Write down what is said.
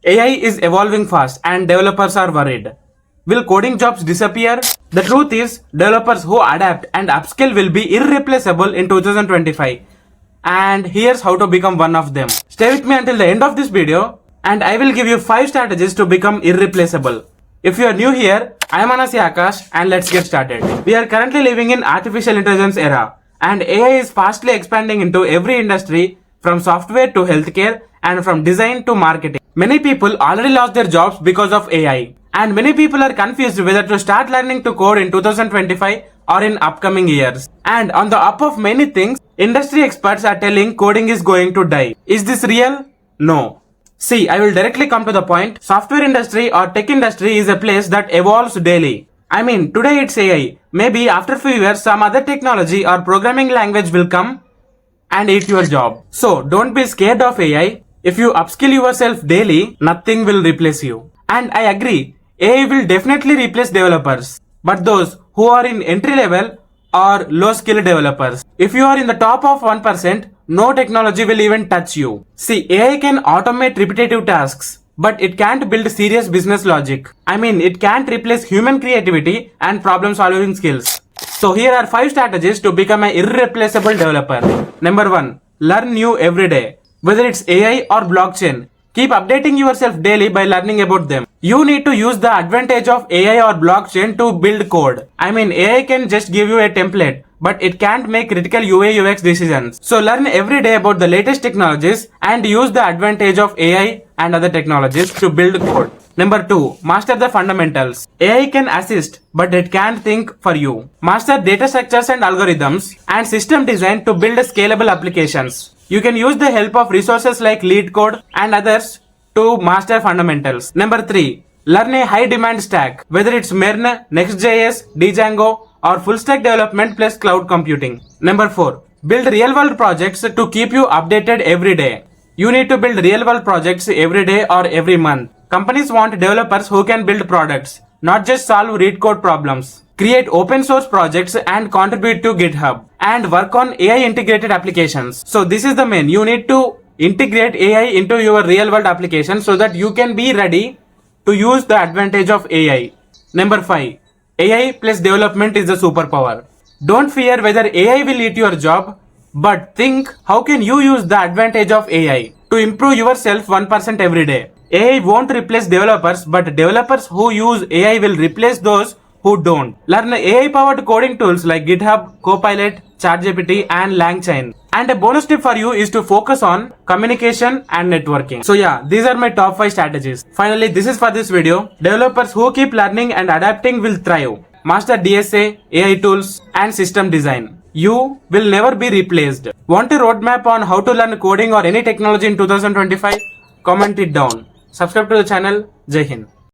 AI is evolving fast and developers are worried. Will coding jobs disappear? The truth is, developers who adapt and upskill will be irreplaceable in 2025. And here's how to become one of them. Stay with me until the end of this video and I will give you 5 strategies to become irreplaceable. If you are new here, I am Anasi Akash and let's get started. We are currently living in artificial intelligence era and AI is fastly expanding into every industry from software to healthcare and from design to marketing. Many people already lost their jobs because of AI and many people are confused whether to start learning to code in 2025 or in upcoming years. And on the up of many things, industry experts are telling coding is going to die. Is this real? No. See, I will directly come to the point. Software industry or tech industry is a place that evolves daily. I mean, today it's AI. Maybe after few years some other technology or programming language will come and eat your job. So don't be scared of AI. If you upskill yourself daily, nothing will replace you. And I agree, AI will definitely replace developers. But those who are in entry level or low skill developers. If you are in the top of 1%, no technology will even touch you. See, AI can automate repetitive tasks, but it can't build serious business logic. I mean, it can't replace human creativity and problem solving skills. So here are 5 strategies to become an irreplaceable developer. Number 1. Learn new every day. Whether it's AI or blockchain, keep updating yourself daily by learning about them. You need to use the advantage of AI or blockchain to build code. I mean, AI can just give you a template, but it can't make critical UI UX decisions. So learn every day about the latest technologies and use the advantage of AI and other technologies to build code. Number 2. Master the fundamentals. AI can assist, but it can't think for you. Master data structures and algorithms and system design to build scalable applications. You can use the help of resources like LeetCode and others to master fundamentals. Number 3. Learn a high demand stack, whether it's Mern, Next.js, Django or full stack development plus cloud computing. Number 4. Build real world projects to keep you updated every day. You need to build real world projects every day or every month. Companies want developers who can build products, not just solve read code problems. Create open source projects and contribute to GitHub and work on AI integrated applications. So this is the main. You need to integrate AI into your real world application so that you can be ready to use the advantage of AI. Number 5. AI plus development is the superpower. Don't fear whether AI will eat your job, but think how can you use the advantage of AI to improve yourself 1% every day. AI won't replace developers, but developers who use AI will replace those who don't. Learn AI-powered coding tools like GitHub, Copilot, ChatGPT and LangChain. And a bonus tip for you is to focus on communication and networking. So yeah, these are my top 5 strategies. Finally, this is for this video. Developers who keep learning and adapting will thrive. Master DSA, AI tools and system design. You will never be replaced. Want a roadmap on how to learn coding or any technology in 2025? Comment it down. Subscribe to the channel. Jai Hind.